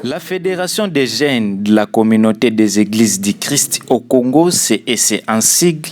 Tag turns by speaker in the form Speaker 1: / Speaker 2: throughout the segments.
Speaker 1: La Fédération des jeunes de la communauté des églises du Christ au Congo, CEC en sigle,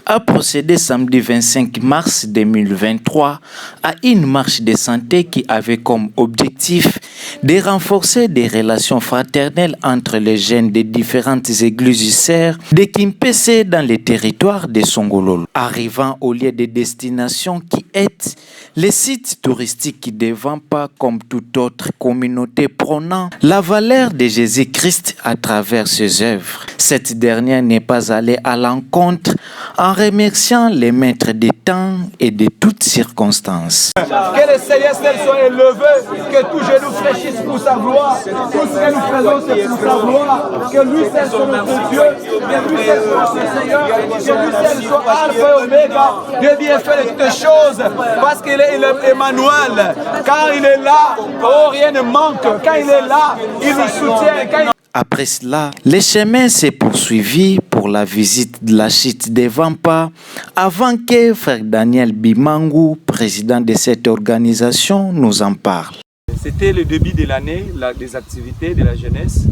Speaker 1: a procédé samedi 25 mars 2023 à une marche de santé qui avait comme objectif de renforcer des relations fraternelles entre les jeunes des différentes églises du Serre de Kimpese dans les territoires de Songololo. Arrivant au lieu de destination qui est le site touristique de Vampa comme toute autre communauté prônant la valeur de Jésus-Christ à travers ses œuvres. Cette dernière n'est pas allée à l'encontre en remerciant les maîtres des temps et de toutes circonstances.
Speaker 2: Que le Seigneur soit élevé, que tout genou fléchisse pour sa gloire. Tout ce que nous faisons, c'est pour sa gloire. Que lui seul soit notre Dieu, que lui seul soit notre Seigneur, que lui seul soit Alpha et Oméga. Dieu bien fait de toutes choses parce qu'il est Emmanuel. Quand il est là, oh, rien ne manque. Quand il est là, il nous soutient.
Speaker 1: Après cela, le chemin s'est poursuivi pour la visite de la chute de Vampa avant que Frère Daniel Bimangu, président de cette organisation, nous en parle.
Speaker 2: C'était le début de l'année des activités de la jeunesse.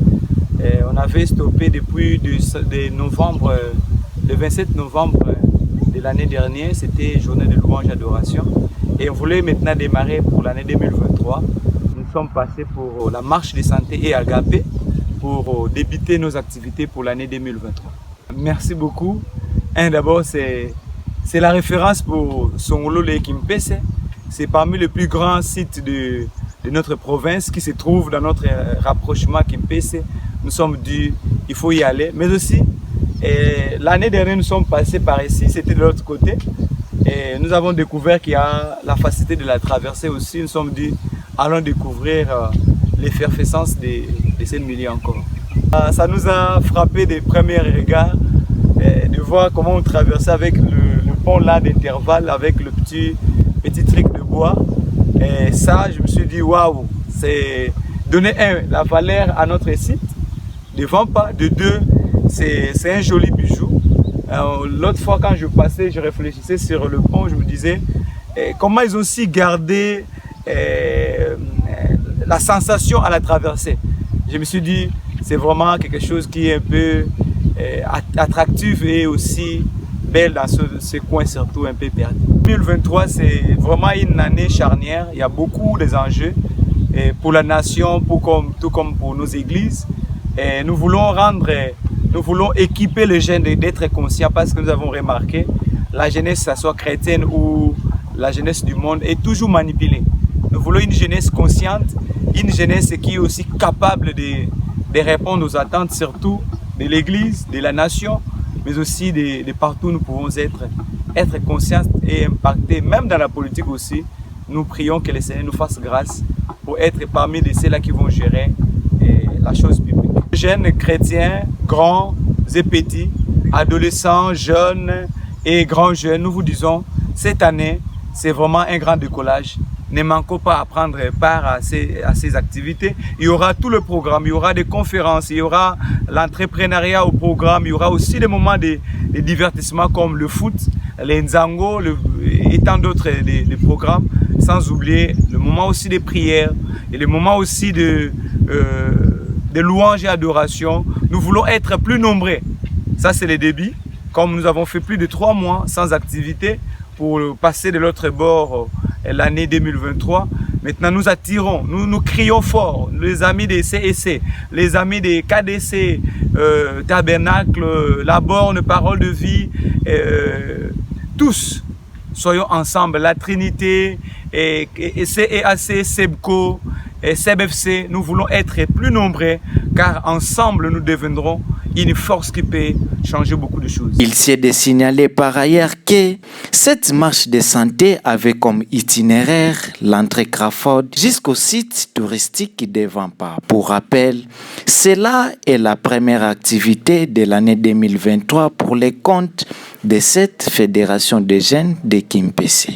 Speaker 2: Et on avait stoppé depuis novembre, le 27 novembre de l'année dernière, c'était journée de louange et adoration. Et on voulait maintenant démarrer pour l'année 2023. Nous sommes passés pour la marche de santé et agapé pour débuter nos activités pour l'année 2023. Merci beaucoup. D'abord, c'est la référence pour Songololo et Kimpese. C'est parmi les plus grands sites de notre province qui se trouve dans notre rapprochement Kimpese. Nous sommes dû, il faut y aller. Mais aussi, l'année dernière, nous sommes passés par ici, c'était de l'autre côté. Et nous avons découvert qu'il y a la facilité de la traverser aussi. Nous sommes dû, allons découvrir l'effervescence de ces milieux encore. Ça nous a frappé des premiers regards de voir comment on traversait avec le pont là d'intervalle, avec le petit truc de bois. Et ça, je me suis dit, waouh, c'est donner la valeur à notre site, de Vampa, de deux, c'est un joli bijou. L'autre fois, quand je passais, je réfléchissais sur le pont, je me disais comment ils ont aussi gardé la sensation à la traversée. Je me suis dit, c'est vraiment quelque chose qui est un peu attractif et aussi belle dans ce coin, surtout un peu perdu. 2023, c'est vraiment une année charnière. Il y a beaucoup d'enjeux pour la nation, tout comme pour nos églises. Et nous voulons équiper les jeunes d'être conscients parce que nous avons remarqué la jeunesse, que ce soit chrétienne ou la jeunesse du monde, est toujours manipulée. Nous voulons une jeunesse consciente, une jeunesse qui est aussi capable de répondre aux attentes, surtout de l'Église, de la nation, mais aussi de partout où nous pouvons être conscients et impactés, même dans la politique aussi. Nous prions que le Seigneur nous fasse grâce pour être parmi ceux-là qui vont gérer la chose publique. Jeunes chrétiens, grands et petits, adolescents, jeunes et grands jeunes, nous vous disons, cette année, c'est vraiment un grand décollage. Ne manquons pas à prendre part à ces activités. Il y aura tout le programme, il y aura des conférences, il y aura l'entrepreneuriat au programme, il y aura aussi des moments de divertissement comme le foot, les nzango et tant d'autres des programmes, sans oublier le moment aussi des prières et le moment aussi de louange et adoration. Nous voulons être plus nombreux. Ça, c'est le début. Comme nous avons fait plus de 3 mois sans activité pour passer de l'autre bord l'année 2023. Maintenant, nous attirons, nous crions fort, les amis des CEC, les amis des KDC, Tabernacle, La Borne, Parole de Vie, tous, soyons ensemble, la Trinité, CEAC, SEBCO, et SEBFC, nous voulons être plus nombreux car ensemble nous deviendrons une force qui peut changer beaucoup de choses.
Speaker 1: Il s'est de signaler par ailleurs que cette marche de santé avait comme itinéraire l'entrée Crawford jusqu'au site touristique de Vampa. Pour rappel, cela est la première activité de l'année 2023 pour les comptes de cette fédération des jeunes de Kimpese.